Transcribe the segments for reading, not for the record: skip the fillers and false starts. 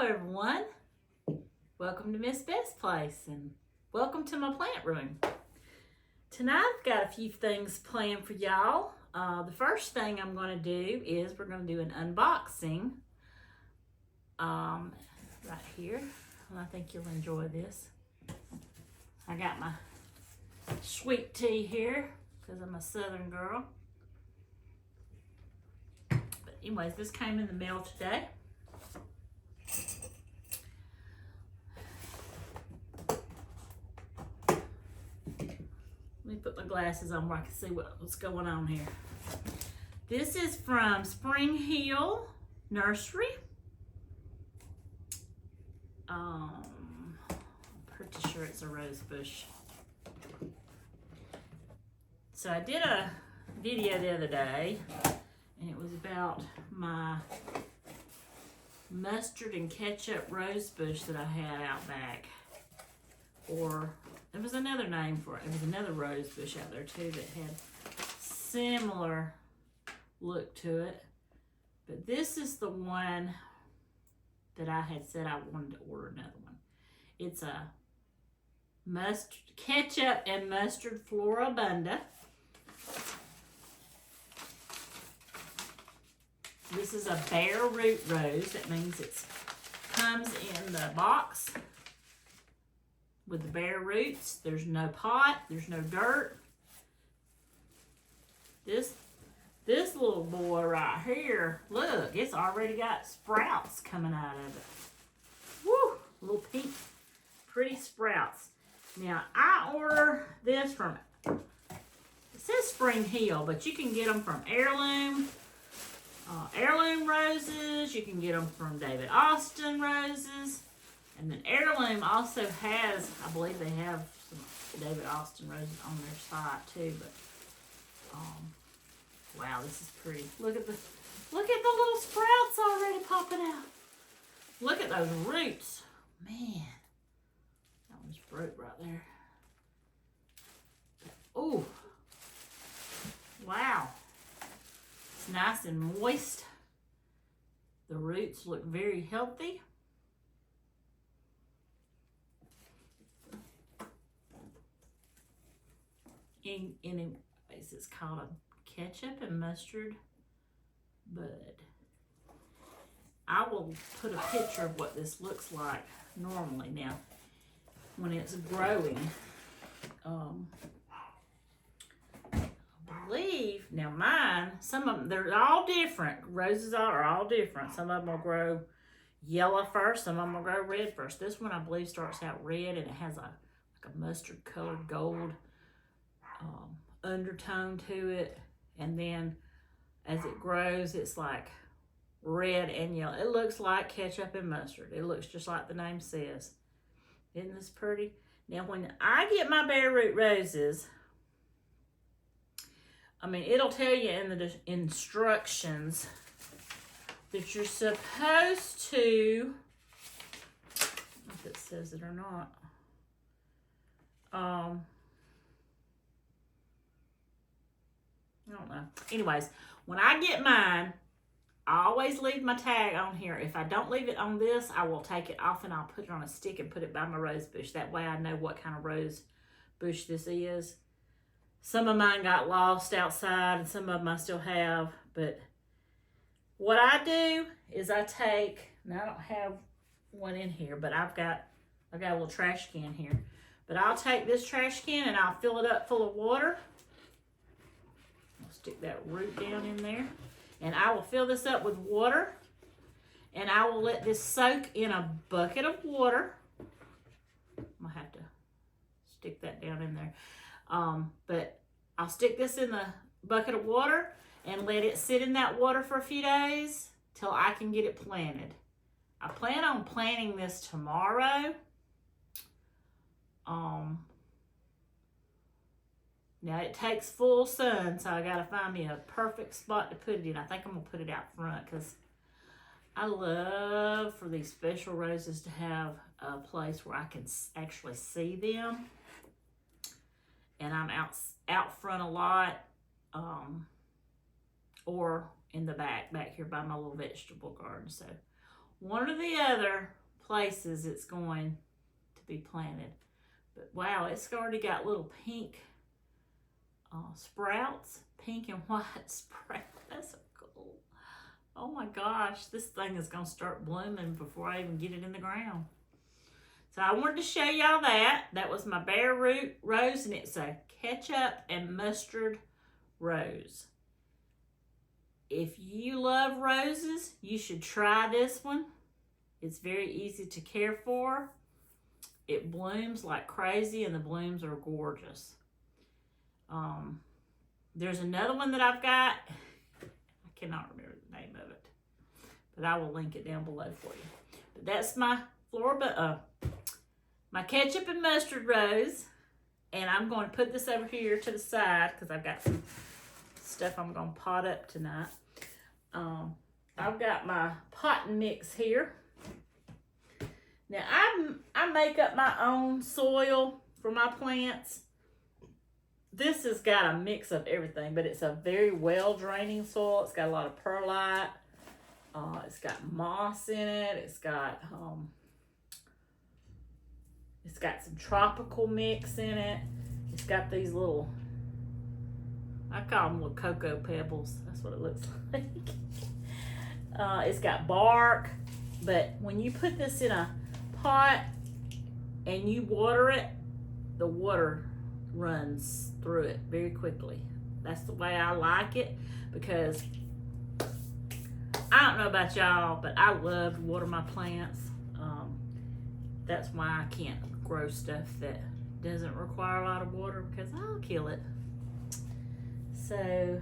everyone. Welcome to Miss Beth's place and welcome to my plant room. Tonight I've got a few things planned for y'all. The first thing I'm going to do is we're going to do an unboxing right here. And I think you'll enjoy this. I got my sweet tea here because I'm a southern girl. But anyways, this came in the mail today. Let me put my glasses on where I can see what's going on here. This is from Spring Hill Nursery. I'm pretty sure it's a rose bush. So I did a video the other day, and it was about my mustard and ketchup rose bush that I had out back. Or there was another name for it. There was another rose bush out there too that had similar look to it. But this is the one that I had said I wanted to order another one. It's a mustard, ketchup and mustard floribunda. This is a bare root rose. That means it comes in the box with the bare roots. There's no pot, there's no dirt. This little boy right here, look, it's already got sprouts coming out of it. Woo, little pink, pretty sprouts. Now, I order this from, it says Spring Hill, but you can get them from Heirloom roses. You can get them from David Austin roses. And then Heirloom also has, I believe they have some David Austin roses on their site too, but wow, this is pretty. Look at the little sprouts already popping out. Look at those roots. Man, that one's broke right there. Oh, wow. It's nice and moist. The roots look very healthy. Anyways, it's called a ketchup and mustard bud. I will put a picture of what this looks like normally now when it's growing. I believe, now mine, some of them, they're all different. Roses are all different. Some of them will grow yellow first, some of them will grow red first. This one I believe starts out red and it has like a mustard colored gold undertone to it, and then as it grows it's like red and yellow. It looks like ketchup and mustard. It looks just like the name says. Isn't this pretty? Now when I get my bare root roses, I mean, it'll tell you in the instructions that you're supposed to, if it says it or not, I don't know. Anyways, when I get mine, I always leave my tag on here. If I don't leave it on this, I will take it off and I'll put it on a stick and put it by my rose bush. That way I know what kind of rose bush this is. Some of mine got lost outside and some of them I still have. But what I do is I take, now I don't have one in here, but I've got a little trash can here. But I'll take this trash can and I'll fill it up full of water. Stick that root down in there, and I will fill this up with water, and I will let this soak in a bucket of water. I'm gonna have to stick that down in there, but I'll stick this in the bucket of water and let it sit in that water for a few days till I can get it planted. I plan on planting this tomorrow. Now it takes full sun, so I gotta find me a perfect spot to put it in. I think I'm gonna put it out front because I love for these special roses to have a place where I can actually see them. And I'm out front a lot, or in the back here by my little vegetable garden. So one or the other places it's going to be planted. But wow, it's already got little pink sprouts, pink and white sprouts. That's so cool. Oh my gosh, this thing is going to start blooming before I even get it in the ground. So I wanted to show y'all that. That was my bare root rose, and it's a ketchup and mustard rose. If you love roses, you should try this one. It's very easy to care for. It blooms like crazy, and the blooms are gorgeous. There's another one that I've got. I cannot remember the name of it, but I will link it down below for you. But that's my my ketchup and mustard rose, and I'm going to put this over here to the side because I've got some stuff I'm going to pot up tonight. I've got my potting mix here. Now I make up my own soil for my plants. This has got a mix of everything, but it's a very well draining soil. It's got a lot of perlite. It's got moss in it. It's got some tropical mix in it. It's got these little, I call them little cocoa pebbles. That's what it looks like. It's got bark, but when you put this in a pot and you water it, the water runs through it very quickly. That's the way I like it, because I don't know about y'all, but I love to water my plants. That's why I can't grow stuff that doesn't require a lot of water, because I'll kill it. So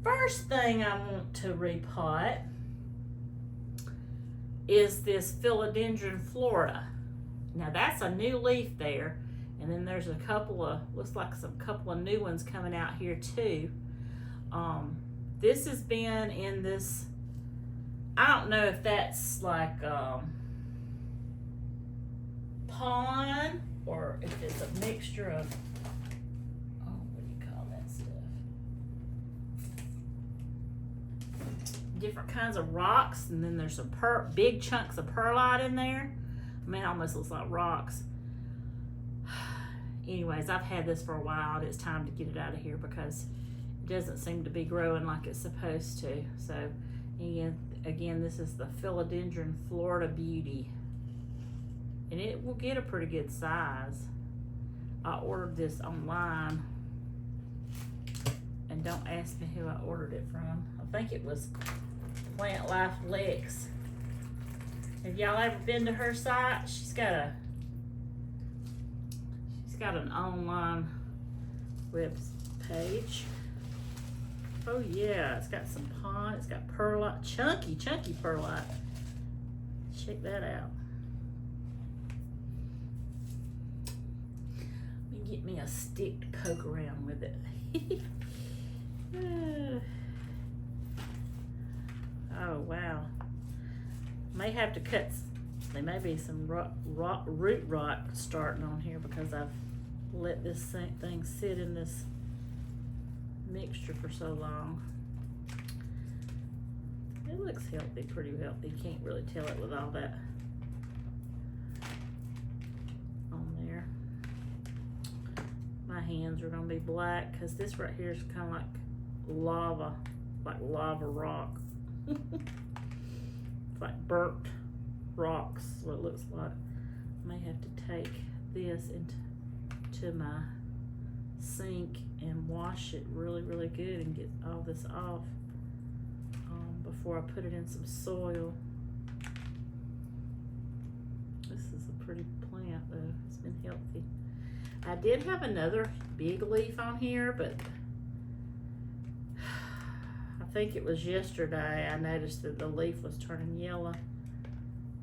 first thing I want to repot is this philodendron florida. Now that's a new leaf there, and then there's a couple of, looks like some couple of new ones coming out here too. This has been in this, I don't know if that's like pond or if it's a mixture of, what do you call that stuff? Different kinds of rocks, and then there's some big chunks of perlite in there. I mean, it almost looks like rocks. Anyways, I've had this for a while, and it's time to get it out of here because it doesn't seem to be growing like it's supposed to. So again, this is the philodendron Florida Beauty, and it will get a pretty good size. I ordered this online, and don't ask me who I ordered it from. I think it was Plant Life Lex. Have y'all ever been to her site? She's got an online web page. Oh yeah, it's got some pond, it's got perlite, chunky perlite. Check that out. Let me get me a stick to poke around with it. Oh wow. May have to cut, there may be some root rot starting on here because I've let this thing sit in this mixture for so long. It looks healthy, pretty healthy. You can't really tell it with all that on there. My hands are gonna be black because this right here is kind of like lava rock. It's like burnt rocks, what it looks like. I may have to take this into my sink and wash it really good and get all this off before I put it in some soil. This is a pretty plant though. It's been healthy. I did have another big leaf on here, but I think it was yesterday I noticed that the leaf was turning yellow,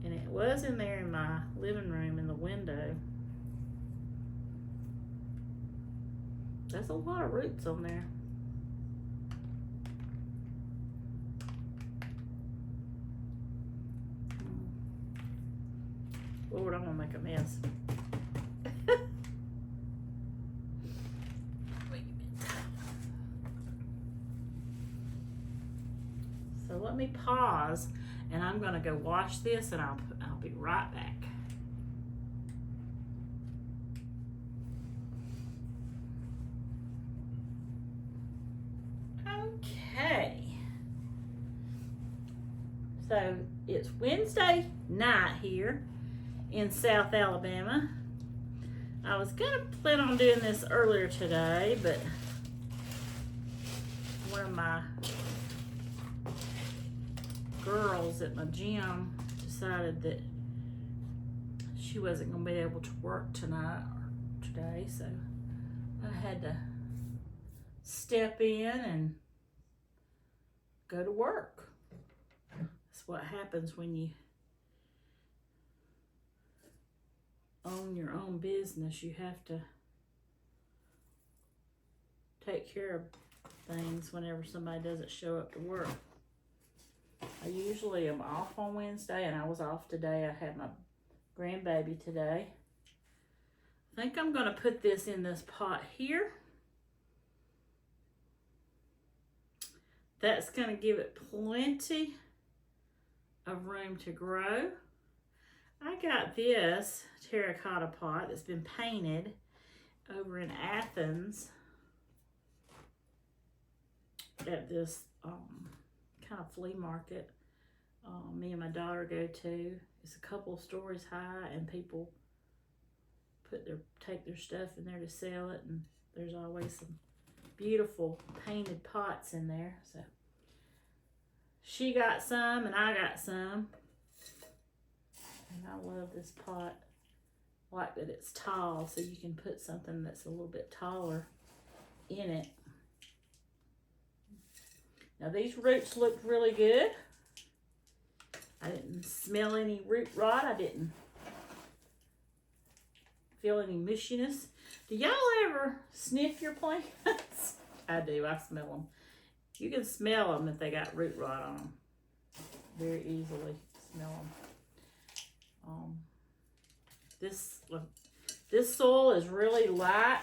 and it was in there in my living room in the window. There's a lot of roots on there. Lord, I'm gonna make a mess. So let me pause, and I'm gonna gonna go wash this, and I'll be right back. Okay. So it's Wednesday night here in South Alabama. I was gonna plan on doing this earlier today, but one of my girls at my gym decided that she wasn't gonna be able to work tonight or today, so I had to step in and go to work. That's what happens when you own your own business. You have to take care of things whenever somebody doesn't show up to work. I usually am off on Wednesday, and I was off today. I had my grandbaby today. I think I'm going to put this in this pot here. That's going to give it plenty of room to grow. I got this terracotta pot that's been painted over in Athens at this kind of flea market me and my daughter go to. It's a couple of stories high, and people take their stuff in there to sell it, and there's always some beautiful painted pots in there. So she got some and I got some, and I love this pot. I like that it's tall, so you can put something that's a little bit taller in it. Now these roots looked really good. I didn't smell any root rot. I didn't feel any mushiness. Do y'all ever sniff your plants? I do. I smell them. You can smell them if they got root rot on them. Very easily smell them. This soil is really light.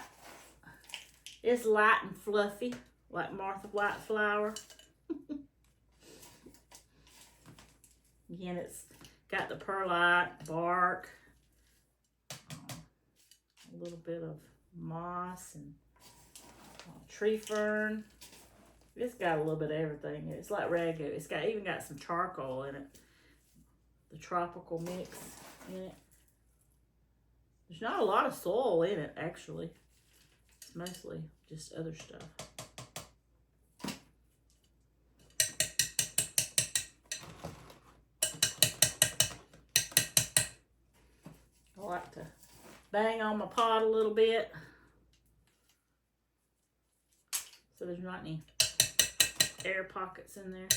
It's light and fluffy, like Martha White flour. Again, it's got the perlite bark, a little bit of moss and tree fern. It's got a little bit of everything. It's like ragu. It's even got some charcoal in it. The tropical mix in it. There's not a lot of soil in it, actually. It's mostly just other stuff. I like to bang on my pot a little bit so there's not any air pockets in there.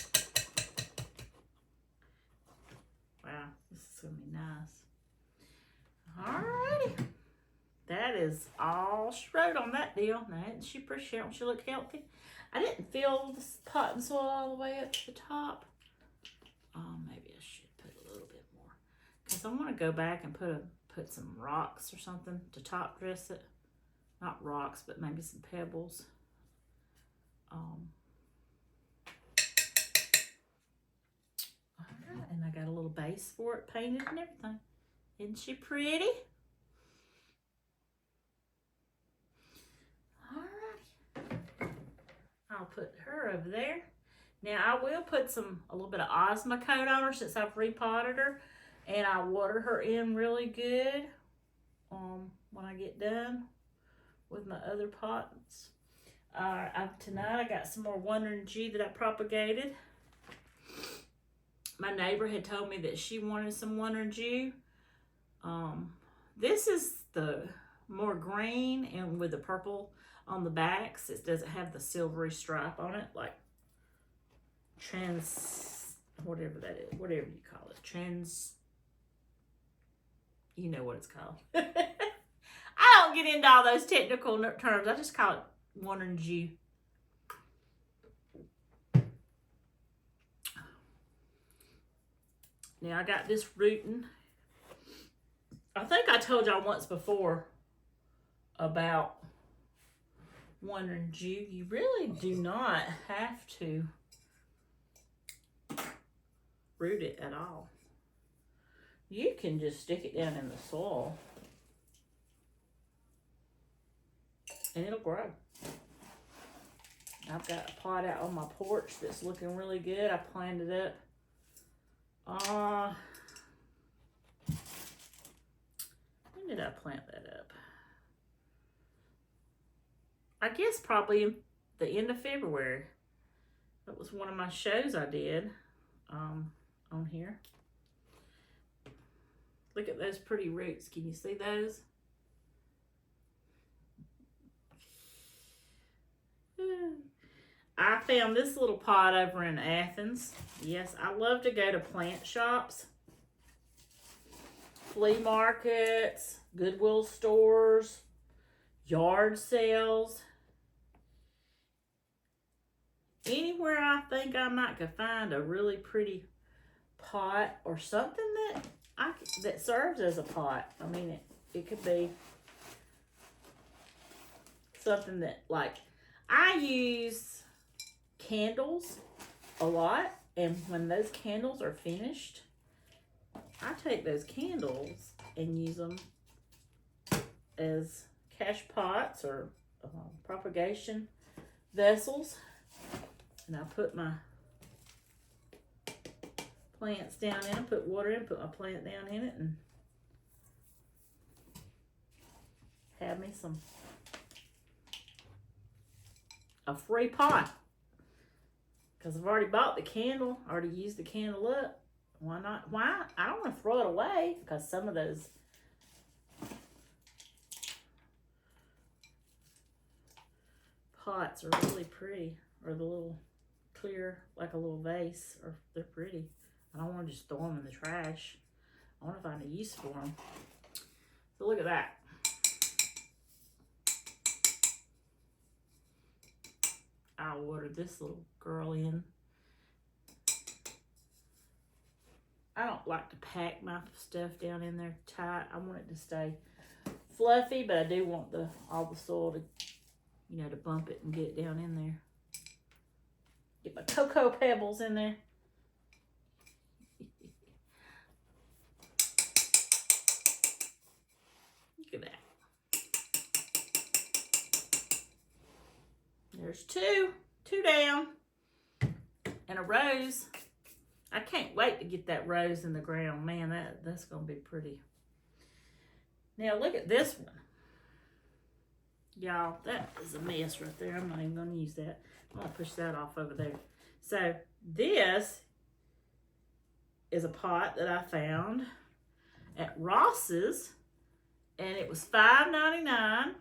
Wow, this is gonna be nice. Alrighty, that is all she wrote on that deal. Now, isn't she pretty? Don't she look healthy? I didn't fill this pot and soil all the way up to the top. Maybe I should put a little bit more, because I want to go back and put some rocks or something to top dress it. Not rocks, but maybe some pebbles. Alright, and I got a little base for it painted and everything. Isn't she pretty? Alrighty. I'll put her over there. Now I will put a little bit of Osmocote on her since I've repotted her. And I water her in really good when I get done with my other pots. Tonight I got some more Wandering Jew that I propagated. My neighbor had told me that she wanted some Wandering Jew. This is the more green and with the purple on the backs. It doesn't have the silvery stripe on it, like whatever that is, whatever you call it, you know what it's called. I don't get into all those technical terms. I just call it Wandering Jew. Now I got this rooting. I think I told y'all once before about Wandering Jew. You really do not have to root it at all. You can just stick it down in the soil and it'll grow. I've got a pot out on my porch that's looking really good. I planted it. When did I plant that up? I guess probably the end of February. That was one of my shows I did on here. Look at those pretty roots. Can you see those? I found this little pot over in Athens. Yes, I love to go to plant shops, flea markets, Goodwill stores, yard sales. Anywhere I think I might could find a really pretty pot or something that serves as a pot. I mean, it could be something that, like, I use candles a lot, and when those candles are finished, I take those candles and use them as cash pots or propagation vessels, and I put my plants down in it, put water in, put my plant down in it, and have me a free pot. Because I've already bought the candle, already used the candle up. Why not? Why? I don't want to throw it away, because some of those pots are really pretty, or the little clear, like a little vase, or they're pretty. I don't want to just throw them in the trash. I want to find a use for them. So look at that. I'll water this little girl in. I don't like to pack my stuff down in there tight. I want it to stay fluffy, but I do want all the soil to, to bump it and get it down in there. Get my cocoa pebbles in there. Look at that. There's two down, and a rose. I can't wait to get that rose in the ground. Man, that's going to be pretty. Now look at this one. Y'all, that is a mess right there. I'm not even going to use that. I'm going to push that off over there. So this is a pot that I found at Ross's, and it was $5.99.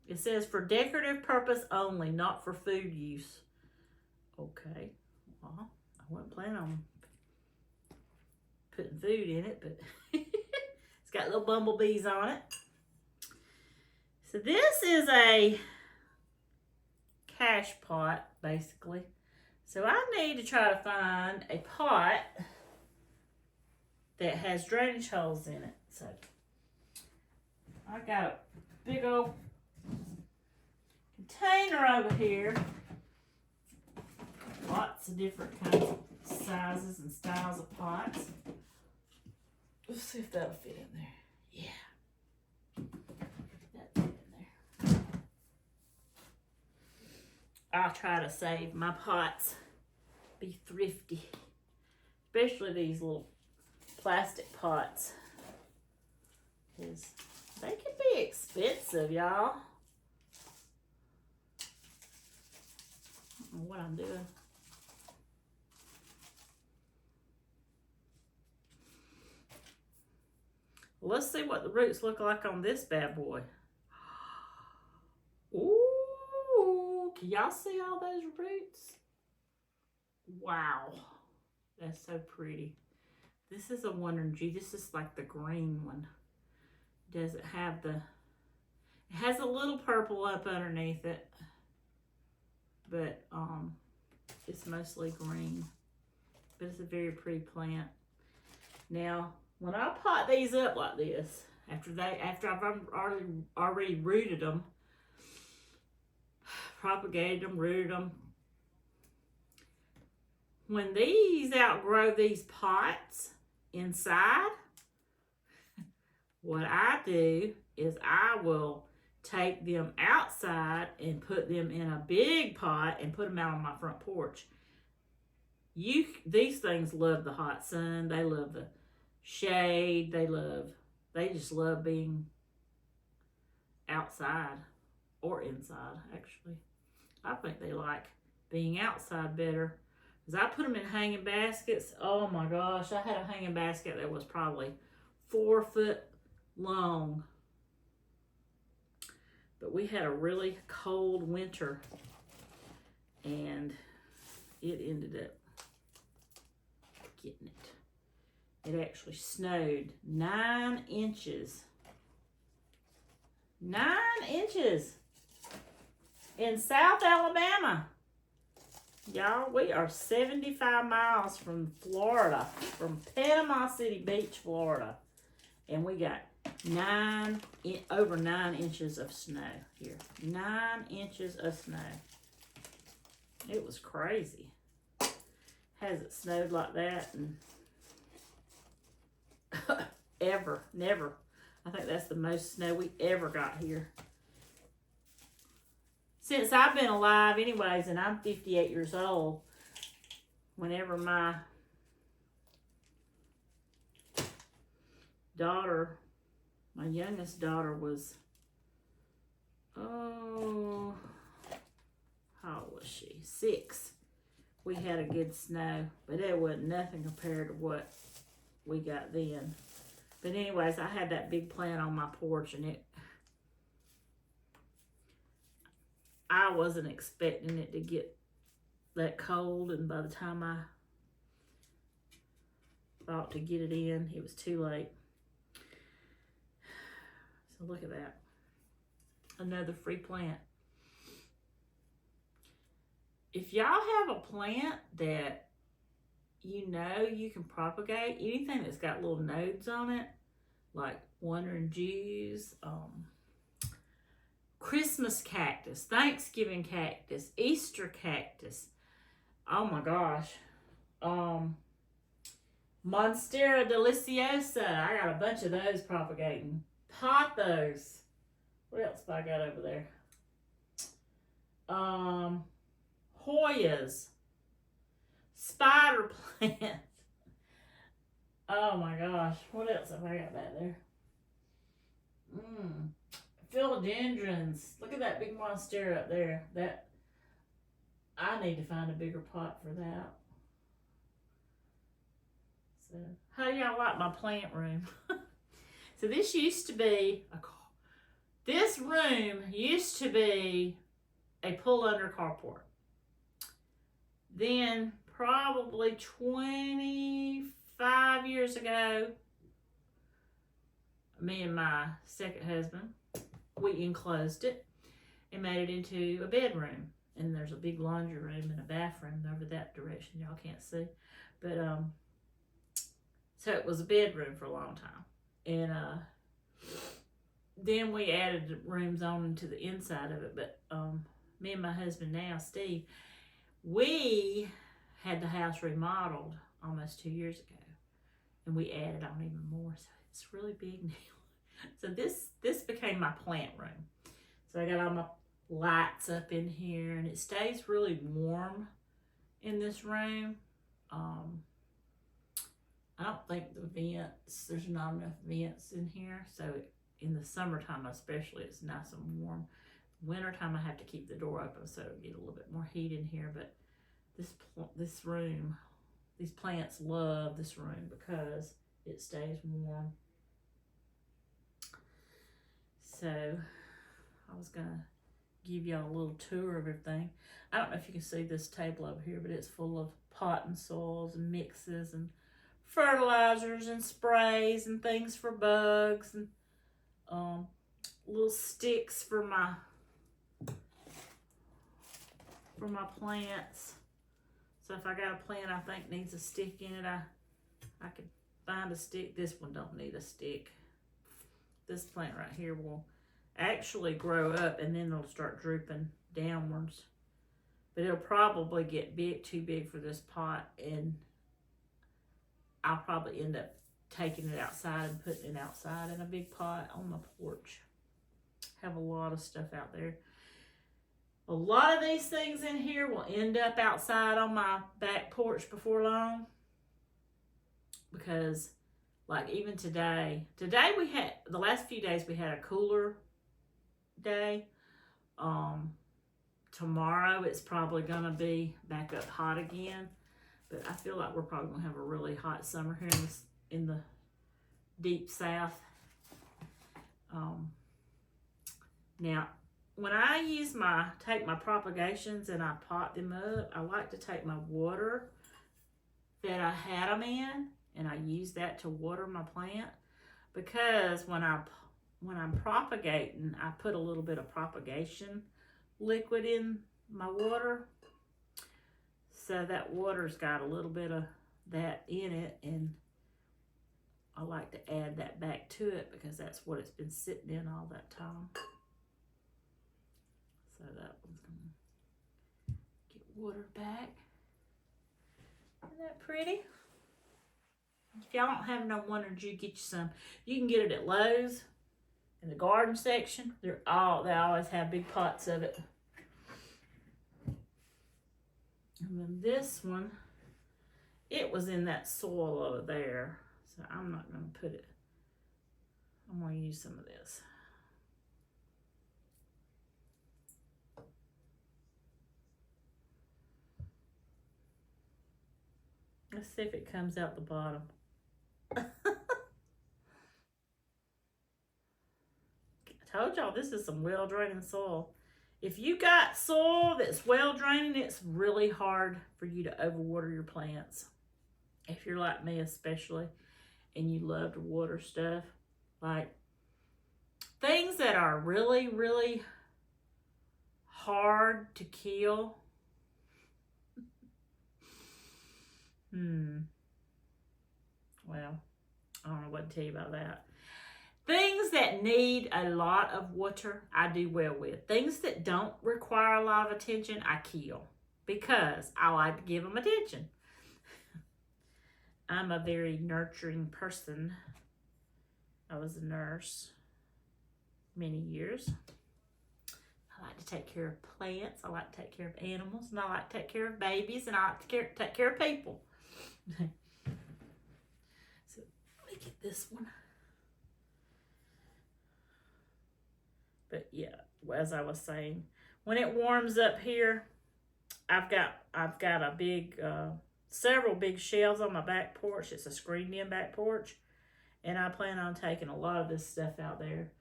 It says for decorative purpose only, not for food use. Okay, well, I wasn't planning on putting food in it, but it's got little bumblebees on it. So this is a cash pot, basically. So I need to try to find a pot that has drainage holes in it. So I got a big old container over here. Lots of different kinds of sizes and styles of pots. Let's see if that'll fit in there. Yeah. That'll fit in there. I'll try to save my pots. Be thrifty. Especially these little plastic pots. Because they can be expensive, y'all. I don't know what I'm doing. Let's see what the roots look like on this bad boy. Ooh, can y'all see all those roots? Wow, that's so pretty. This is a Wonder G. This is like the green one. Does it have it has a little purple up underneath it, but it's mostly green. But it's a very pretty plant. Now, when I pot these up like this, after I've already rooted them, propagated them, rooted them, when these outgrow these pots inside, what I do is I will take them outside and put them in a big pot and put them out on my front porch. These things love the hot sun. They love the shade. They just love being outside or inside, actually. I think they like being outside better. Because I put them in hanging baskets. Oh my gosh, I had a hanging basket that was probably 4 foot long. But we had a really cold winter and it ended up getting it. It actually snowed 9 inches. 9 inches in South Alabama. Y'all, we are 75 miles from Florida, from Panama City Beach, Florida. And we got over 9 inches of snow here. 9 inches of snow. It was crazy. Hasn't snowed like that and ever, never. I think that's the most snow we ever got here. Since I've been alive anyways, and I'm 58 years old, whenever my daughter, my youngest daughter was, how old was she? 6. We had a good snow, but it wasn't nothing compared to what we got then. But anyways, I had that big plant on my porch, and I wasn't expecting it to get that cold, and by the time I thought to get it in, it was too late. So look at that. Another free plant. If y'all have a plant that you know you can propagate, anything that's got little nodes on it, like wandering Jews, Christmas cactus, Thanksgiving cactus, Easter cactus, oh my gosh, Monstera deliciosa, I got a bunch of those propagating. Pothos, what else have I got over there? Hoyas, spider plants. Oh my gosh, what else have I got back there? Philodendrons. Look at that big monstera up there. That I need to find a bigger pot for that. So, how do y'all like my plant room? So this used to be this room used to be a pull under carport. Then probably 25 years ago, me and my second husband, we enclosed it and made it into a bedroom. And there's a big laundry room and a bathroom over that direction. Y'all can't see. But, so it was a bedroom for a long time. And, then we added rooms on into the inside of it. But, me and my husband now, Steve, we had the house remodeled almost 2 years ago. And we added on even more. So it's really big now. So this became my plant room. So I got all my lights up in here, and it stays really warm in this room. I don't think there's not enough vents in here. So in the summertime especially, it's nice and warm. Wintertime, I have to keep the door open so it'll get a little bit more heat in here. But this room, these plants love this room because it stays warm. So I was gonna give y'all a little tour of everything. I don't know if you can see this table over here, but it's full of potting soils and mixes and fertilizers and sprays and things for bugs and little sticks for my plants. So if I got a plant I think needs a stick in it, I could find a stick. This one don't need a stick. This plant right here will actually grow up and then it'll start drooping downwards. but it'll probably get too big for this pot, and I'll probably end up taking it outside and putting it outside in a big pot on the porch. Have a lot of stuff out there. A lot of these things in here will end up outside on my back porch before long, because like even today we had, the last few days we had a cooler day. Tomorrow it's probably gonna be back up hot again, but I feel like we're probably gonna have a really hot summer here in the deep south. Now when I take my propagations and I pot them up, I like to take my water that I had them in and I use that to water my plant, because when I'm propagating, I put a little bit of propagation liquid in my water, so that water's got a little bit of that in it, and I like to add that back to it because that's what it's been sitting in all that time. So that one's gonna get water back. Isn't that pretty? If y'all don't have no Wonder Jew, get you some. You can get it at Lowe's in the garden section. They always have big pots of it. And then this one, it was in that soil over there, so I'm not going to put it. I'm going to use some of this. Let's see if it comes out the bottom. I told y'all this is some well-draining soil. If you got soil that's well-draining, it's really hard for you to overwater your plants. If you're like me especially, and you love to water stuff, like things that are really, really hard to kill. Well, I don't know what to tell you about that. Things that need a lot of water, I do well with. Things that don't require a lot of attention, I kill, because I like to give them attention. I'm a very nurturing person. I was a nurse many years. I like to take care of plants. I like to take care of animals, and I like to take care of babies, and I like to take care of people. So let me get this one. But yeah, as I was saying, when it warms up here, I've got a big, several big shelves on my back porch. It's a screened-in back porch, and I plan on taking a lot of this stuff out there.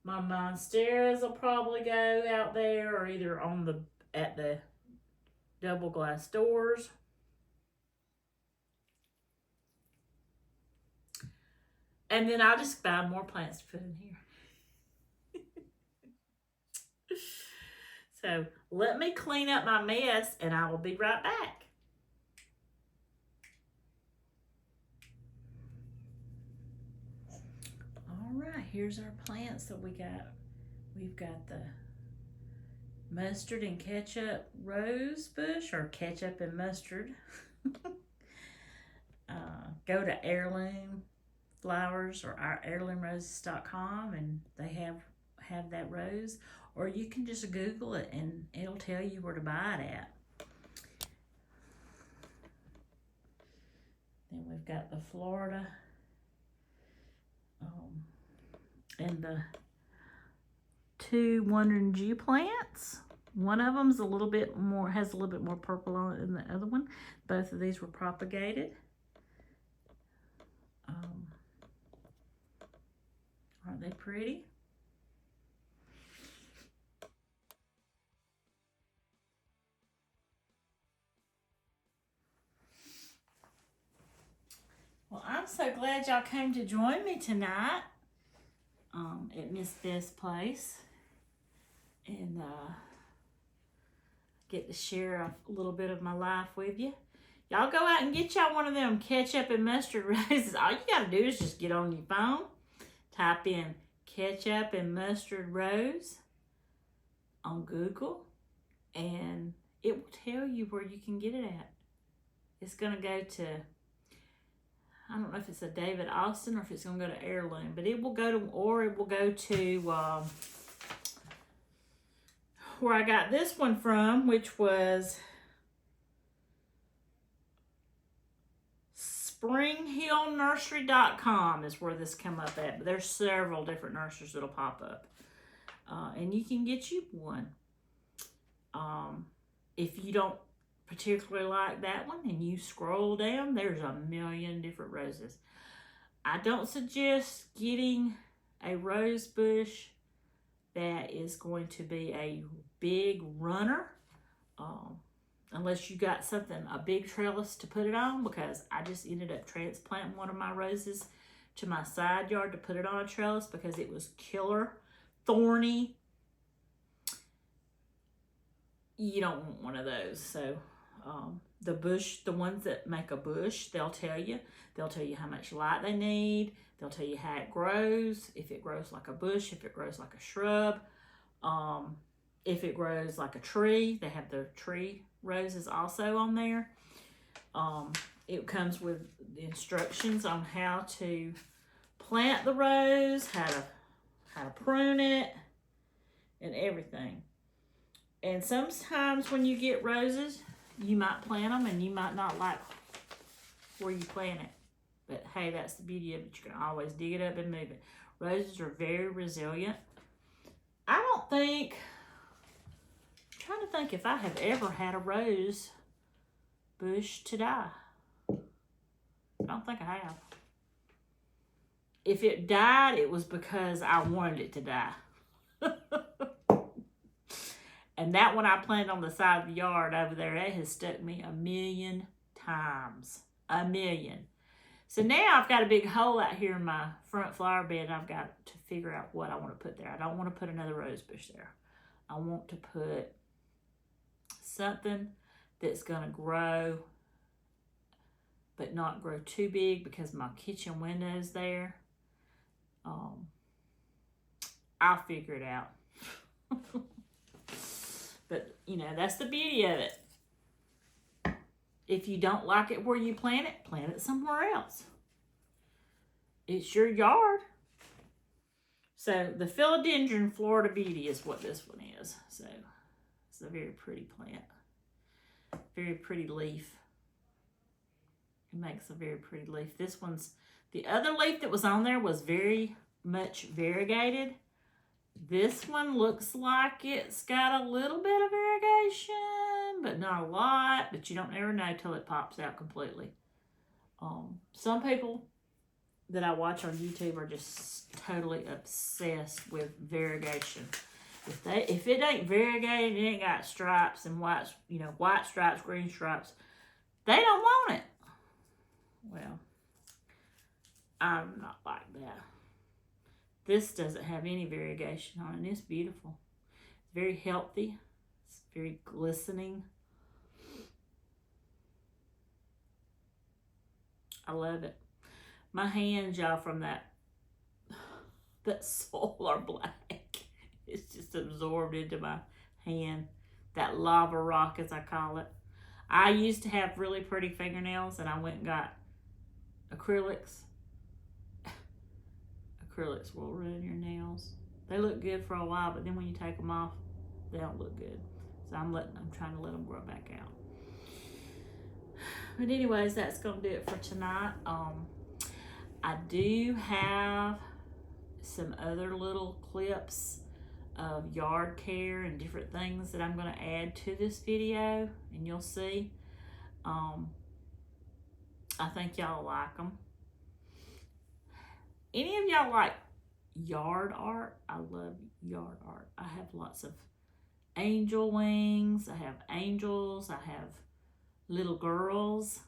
My monsteras will probably go out there, or either at the double glass doors. And then I'll just buy more plants to put in here. So let me clean up my mess and I will be right back. All right, here's our plants that we got. We've got the mustard and ketchup rose bush, or ketchup and mustard. Go to Heirloom Flowers or our heirloomroses.com, and they have that rose. Or you can just Google it and it'll tell you where to buy it at. Then we've got the Florida and the two Wonder Jew plants. One of them's has a little bit more purple on it than the other one. Both of these were propagated. Aren't they pretty? Well, I'm so glad y'all came to join me tonight at Miss Beth's place, and get to share a little bit of my life with you. Y'all go out and get y'all one of them ketchup and mustard roses. All you gotta do is just get on your phone, type in ketchup and mustard rose on Google, and it will tell you where you can get it at. It's going to go to, I don't know if it's a David Austin or if it's going to go to Heirloom, but it will go to, or it will go to where I got this one from, which was springhillnursery.com is where this come up at. But there's several different nurseries that'll pop up. And you can get you one. If you don't particularly like that one and you scroll down, there's a million different roses. I don't suggest getting a rose bush that is going to be a big runner, unless you got something, a big trellis to put it on, because I just ended up transplanting one of my roses to my side yard to put it on a trellis because it was killer thorny. You don't want one of those. So the bush, the ones that make a bush, they'll tell you how much light they need. They'll tell you how it grows, if it grows like a bush, if it grows like a shrub, if it grows like a tree. They have the tree roses also on there. It comes with the instructions on how to plant the rose, how to prune it, and everything. And sometimes when you get roses, you might plant them and you might not like where you plant it. But hey, that's the beauty of it. You can always dig it up and move it. Roses are very resilient. I'm trying to think if I have ever had a rose bush to die. I don't think I have. If it died, it was because I wanted it to die. And that one I planted on the side of the yard over there, it has stuck me a million times. A million. So now I've got a big hole out here in my front flower bed, and I've got to figure out what I want to put there. I don't want to put another rose bush there. I want to put something that's going to grow, but not grow too big because my kitchen window's there. I'll figure it out. But, you know, that's the beauty of it. If you don't like it where you plant it somewhere else. It's your yard. So the Philodendron Florida Beauty is what this one is. So it's a very pretty plant. Very pretty leaf. It makes a very pretty leaf. This one's, the other leaf that was on there was very much variegated. This one looks like it's got a little bit of variegation, but not a lot. But you don't ever know till it pops out completely. Some people that I watch on YouTube are just totally obsessed with variegation. If it ain't variegated, it ain't got stripes and white stripes, green stripes, they don't want it. Well, I'm not like that. This doesn't have any variegation on it, and it's beautiful. It's very healthy. It's very glistening. I love it. My hands, y'all, from that soil are black. It's just absorbed into my hand. That lava rock, as I call it. I used to have really pretty fingernails, and I went and got acrylics. Acrylics will ruin your nails. They look good for a while, but then when you take them off, they don't look good. So I'm trying to let them grow back out. But anyways, that's gonna do it for tonight. I do have some other little clips of yard care and different things that I'm gonna add to this video, and you'll see. I think y'all like them. Any of y'all like yard art? I love yard art. I have lots of angel wings. I have angels. I have little girls,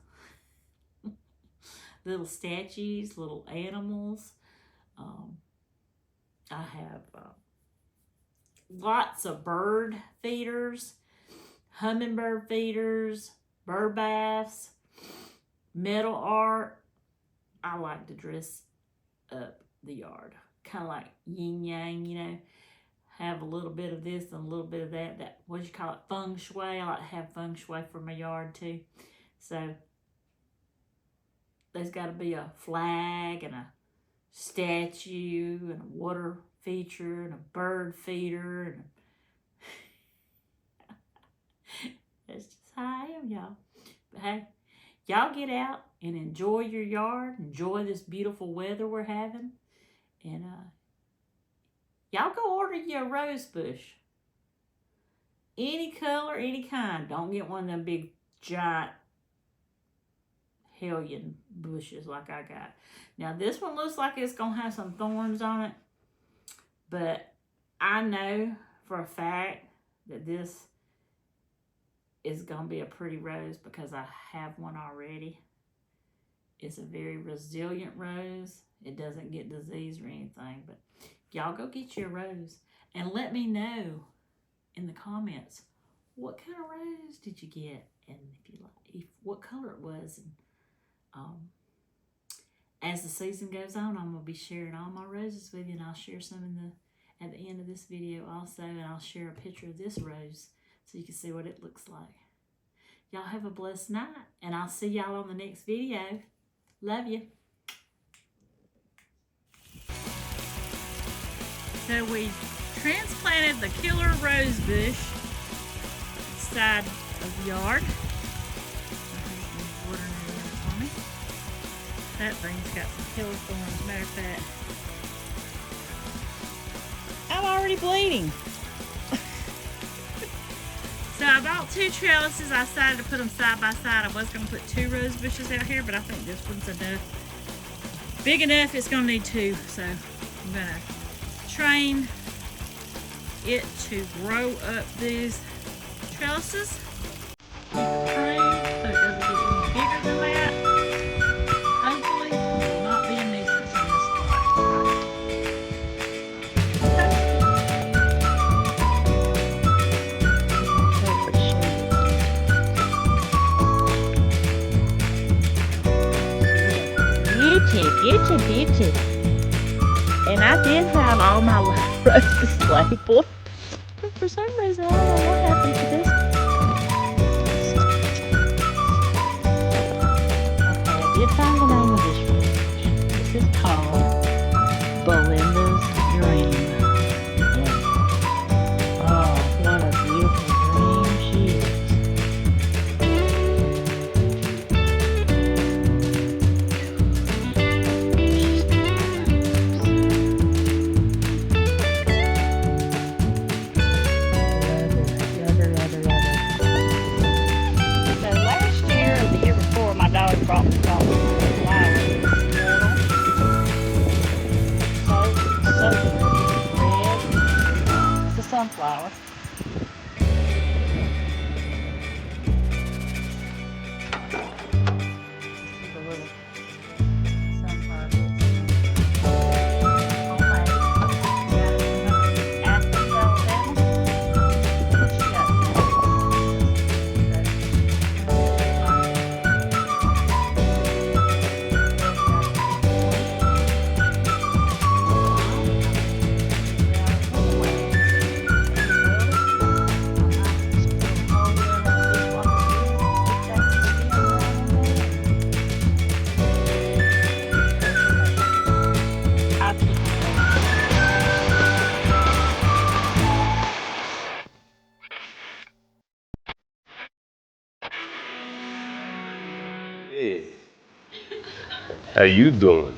little statues, little animals. I have lots of bird feeders, hummingbird feeders, bird baths, metal art. I like to dress up the yard, kind of like yin yang, you know. have a little bit of this and a little bit of that. That, what do you call it, feng shui. I like to have feng shui for my yard too. So there's got to be a flag and a statue and a water feature and a bird feeder. And that's just how I am, y'all. But hey, y'all get out and enjoy your yard. Enjoy this beautiful weather we're having. And y'all go order you a rose bush. Any color, any kind. Don't get one of them big, giant hellion bushes like I got. Now, this one looks like it's going to have some thorns on it. But I know for a fact that this is going to be a pretty rose because I have one already. It's a very resilient rose. It doesn't get disease or anything. But y'all go get your rose and let me know in the comments what kind of rose did you get, and what color it was. And as the season goes on, I'm gonna be sharing all my roses with you, and I'll share some at the end of this video also, and I'll share a picture of this rose so you can see what it looks like. Y'all have a blessed night, and I'll see y'all on the next video. Love you. So we transplanted the killer rose bush inside of the yard. That thing's got some killer thorns. Matter of fact, I'm already bleeding. So I bought 2 trellises. I decided to put them side by side. I was going to put 2 rose bushes out here, but I think this one's enough. Big enough, it's going to need 2. So I'm going to train it to grow up these trellises. Train so it doesn't get any bigger than that. Hopefully, it will not be a nuisance in this spot. Beauty. And I did have all my roses labeled, but for some reason I don't know what happened to this. Okay, I did find the name of this rose. This is called Belinda's Dream. And, oh, what a beautiful dream she is. Brought some flowers. So red. It's a sunflower. The little sunflower. Hey, how you doing?